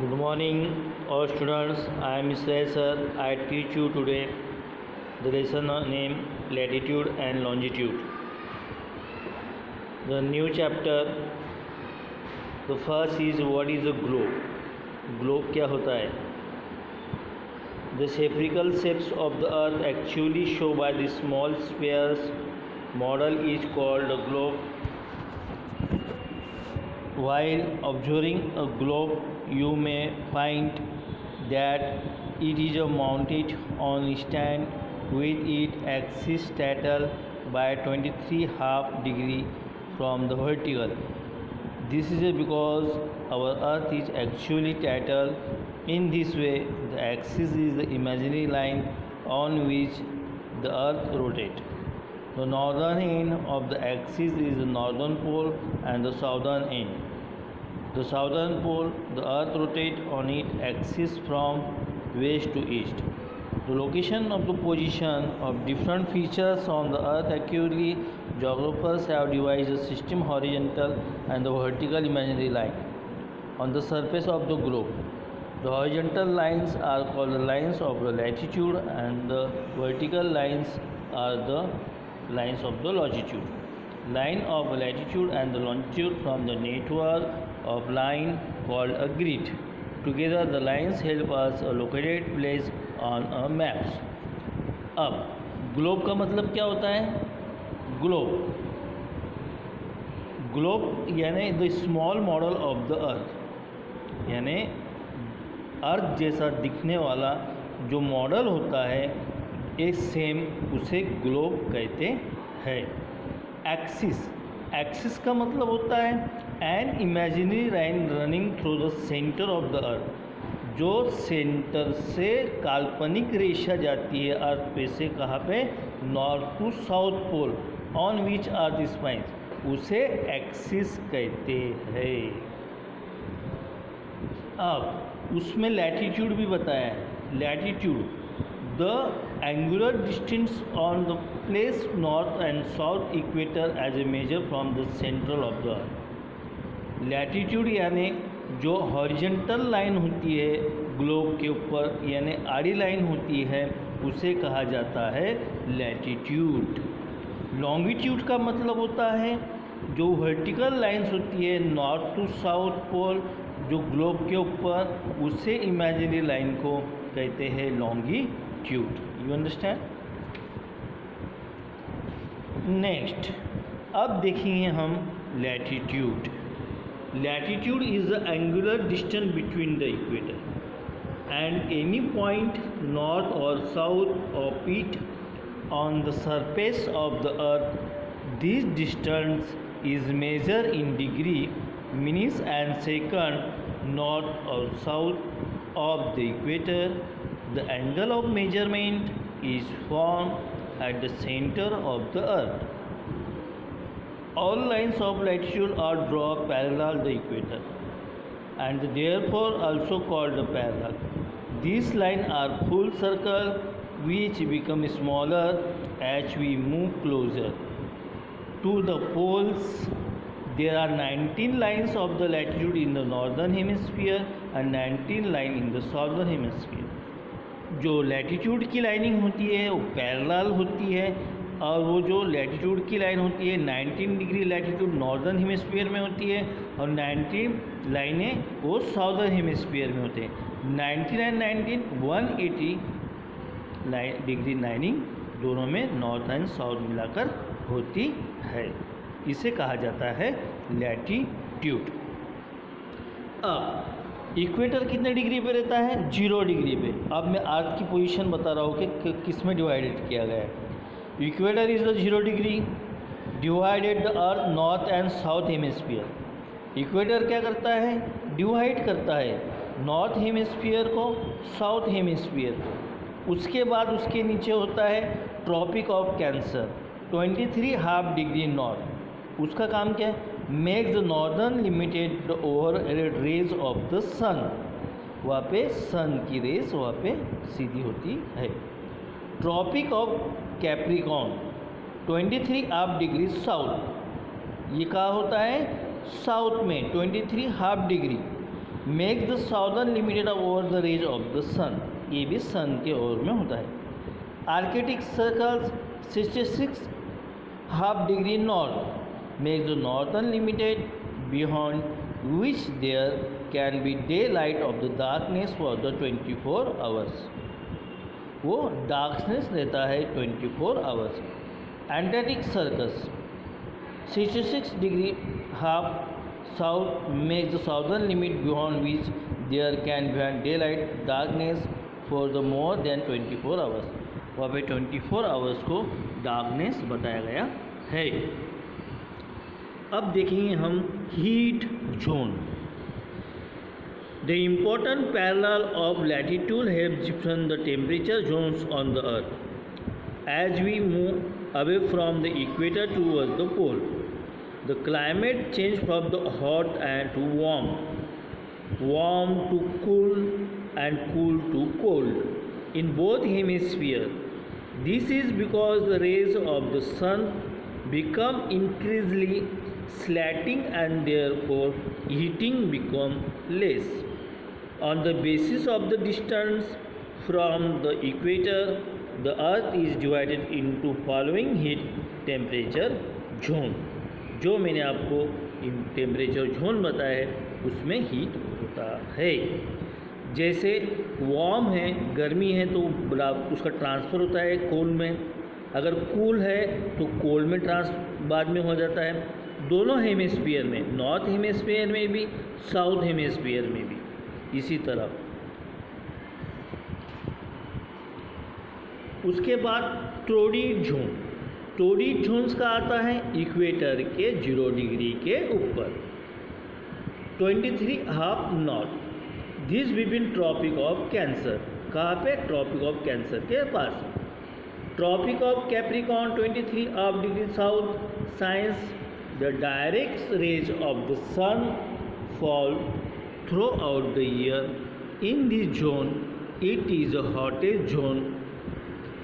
Good morning, all students. I am Mr. Sir. I teach you today the lesson name latitude and longitude. The new chapter. The first is what is a globe. Globe क्या होता है? The spherical shapes of the earth actually show by the small spheres model is called a globe. While observing a globe, you may find that it is mounted on a stand with its axis tilted by 23½ degree from the vertical. This is because our earth is actually tilted. In this way, the axis is the imaginary line on which the earth rotates. The northern end of the axis is the northern pole and the southern end. The southern pole, the earth rotates on its axis from west to east. The location of the position of different features on the earth accurately, geographers have divided the system horizontal and the vertical imaginary line on the surface of the globe. The horizontal lines are called the lines of the latitude and the vertical lines are the lines of the longitude. Line of latitude and the longitude from the network of line called a grid. Together the lines help us locate place on a maps. अब globe का मतलब क्या होता है? Globe यानी the small model of the अर्थ, यानी अर्थ जैसा दिखने वाला जो मॉडल होता है एक सेम, उसे ग्लोब कहते हैं. एक्सिस का मतलब होता है an imaginary line running through the centre of the अर्थ. जो सेंटर से काल्पनिक रेखा जाती है अर्थ पे से कहाँ पे? North to south pole on which earth spins, उसे एक्सिस कहते हैं. अब उसमें लैटिट्यूड भी बताया है. Latitude the angular distance on the place north and south equator as a measure from the central of the earth. Latitude यानी जो हॉरिजॉन्टल लाइन होती है ग्लोब के ऊपर, यानी आड़ी लाइन होती है, उसे कहा जाता है लैटिट्यूड. लॉन्गिट्यूड का मतलब होता है जो वर्टिकल लाइंस होती है नॉर्थ टू साउथ पोल जो ग्लोब के ऊपर, उसे इमेजिनरी लाइन को कहते हैं लॉन्गिट्यूड. You understand? नेक्स्ट अब देखेंगे हम latitude. Latitude is the angular distance between the equator and any point north और south of it on the surface of the earth. This distance is measured in degree, minutes and second north or south of the equator. The angle of measurement is formed at the center of the earth. All lines of latitude are drawn parallel the equator and therefore also called the parallel. These lines are full circle which become smaller as we move closer to the poles. There are 19 lines of the latitude in the northern hemisphere and 19 lines in the southern hemisphere. जो latitude की lining होती है वो parallel होती है, और वो जो लैटिट्यूड की लाइन होती है 19 डिग्री लैटिट्यूड नॉर्दर्न हेमिस्फीयर में होती है और 19 लाइनें वो साउदर्न हेमिस्फीयर में होते हैं. 19 एंड 19 180 डिग्री लाइनिंग दोनों में नॉर्थ एंड साउथ मिलाकर होती है. इसे कहा जाता है लैटिट्यूड. अब इक्वेटर कितने डिग्री पे रहता है? 0 डिग्री पे. अब मैं अर्थ की पोजीशन बता रहा हूँ कि किस में डिवाइडेड किया गया है. Equator is the 0 degree divided the earth north and south hemisphere. Equator क्या करता है? डिवाइड करता है नॉर्थ हेमिस्फीयर को साउथ हेमिस्फीयर को. उसके बाद उसके नीचे होता है tropic of cancer 23½ degree north. उसका काम क्या है? Make the northern limited the over rays of the sun. वहाँ पे सन की रेज वहाँ पे सीधी होती है. Tropic of capricorn 23½ degree south. ये कहाँ होता है? साउथ में 23½ degree. Make the southern limited over the rays of the sun, ये भी सन के ओर में होता है। Arctic circles 66 half degree north make the northern limited beyond which there can be day light of the darkness for the 24 hours, वो darkness रहता है 24 hours. Antarctic circles 66 degree half south make the southern limit beyond which there can be day light darkness for the more than 24 hours, वहाँ पे 24 hours को darkness बताया गया है। अब देखेंगे हम heat zone. The important parallel of latitude helps different the temperature zones on the earth. As we move away from the equator towards the pole, the climate change from the hot and to warm, warm to cool and cool to cold in both hemispheres. This is because the rays of the sun become increasingly slanting and therefore heating become less. On the basis of the distance from the equator, the earth is divided into following heat temperature zone. जो मैंने आपको temperature zone बताया है उसमें heat होता है। जैसे warm है, गर्मी है तो उसका ट्रांसफ़र होता है कोल्ड में, अगर कूल है तो कोल्ड में बाद में हो जाता है। दोनों हेमिस्फीयर में, नॉर्थ हेमिस्फीयर में भी साउथ हेमिस्फीयर में भी इसी तरह। उसके बाद टोरॉइड जोन, टोरॉइड जोन्स का आता है इक्वेटर के 0 डिग्री के ऊपर 23 half north, this between tropic of cancer, कहाँ पे? ट्रॉपिक ऑफ कैंसर के पास। Tropic of capricorn 23 half degree south, since the direct rays of the sun fall throughout the year. In this zone, it is the hottest zone.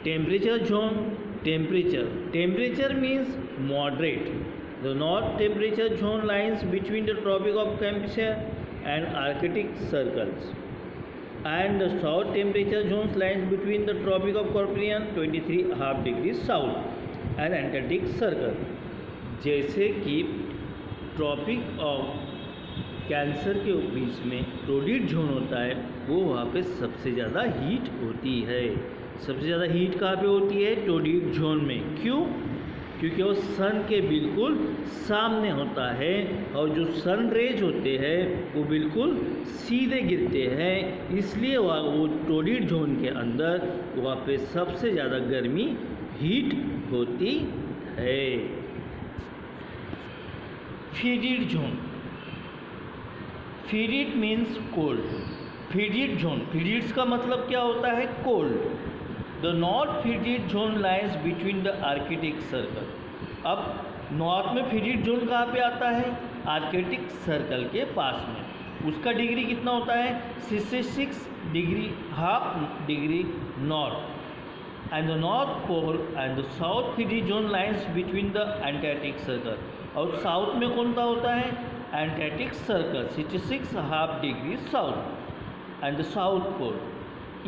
Temperature zone, temperature means moderate. The north temperature zone lies between the Tropic of Cancer and Arctic circles, and the south temperature zone lies between the Tropic of Capricorn 23 half degrees south and Antarctic circle. जैसे कि tropic of cancer के बीच में toroid zone होता है, वो वहाँ पे सबसे ज़्यादा हीट होती है। सबसे ज़्यादा हीट कहाँ पे होती है? टोरॉइड जोन में। क्यों? क्योंकि वो सन के बिल्कुल सामने होता है और जो सन रेज होते हैं वो बिल्कुल सीधे गिरते हैं, इसलिए वो टोरॉइड जोन के अंदर वहाँ पे सबसे ज़्यादा गर्मी हीट होती है। Frigid zone, frigid means cold. Frigid zone, frigids का मतलब क्या होता है? Cold. The north frigid zone lies between the arctic circle. अब नॉर्थ में फ्रिजिड जोन कहाँ पे आता है? आर्कटिक सर्कल के पास में। उसका डिग्री कितना होता है? 66 degree half degree north and the north pole and the south frigid zone lies between the antarctic circle. और साउथ में कौन सा होता है? Antarctic circle 66 half degree south and the south pole.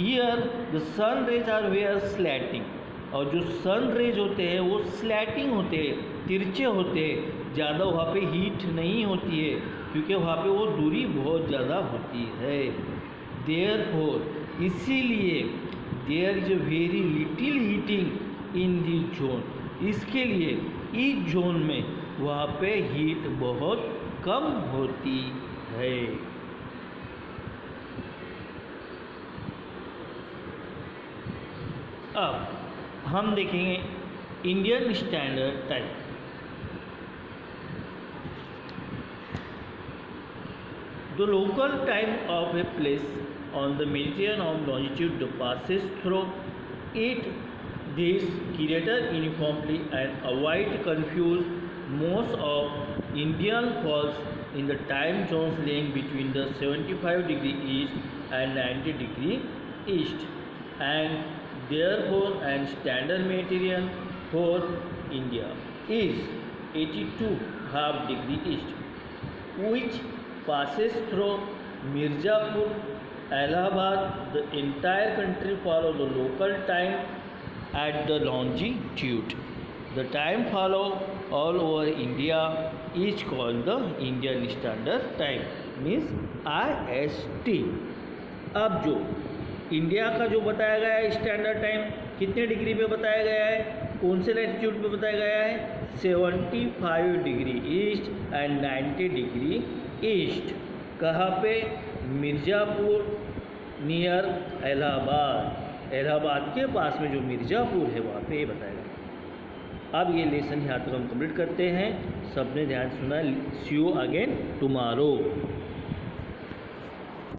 Here the sun rays are very slanting, और जो sun rays होते हैं वो स्लैटिंग होते हैं, तिरछे होते हैं, ज़्यादा वहाँ पे हीट नहीं होती है क्योंकि वहाँ पे वो दूरी बहुत ज़्यादा होती है। देयरफॉर इसीलिए there is a very little heating in this zone, इसके लिए इस जोन में वहाँ पे हीट बहुत कम होती है। अब हम देखेंगे Indian standard time. The local time of a place on the meridian of longitude passes through it this creator uniformly and avoid confuse most of Indian falls in the time zones lying between the 75 degree east and 90 degree east, and therefore and standard meridian for India is 82 half degree east, which passes through Mirzapur, Allahabad, the entire country follow the local time at the longitude. The time follow all over India is called the Indian Standard Time, means IST. अब जो India का जो बताया गया है standard time कितने degree पे बताया गया है, कौन से लैटिट्यूड पे बताया गया है, 75 degree east and 90 degree east. कहाँ पे, मिर्ज़ापुर नियर इलाहाबाद, इलाहाबाद के पास में जो मिर्ज़ापुर है वहाँ पे बताया गया। अब ये लेसन यहाँ तक हम कंप्लीट करते हैं। सबने ध्यान सुना। सी यू अगेन टुमारो।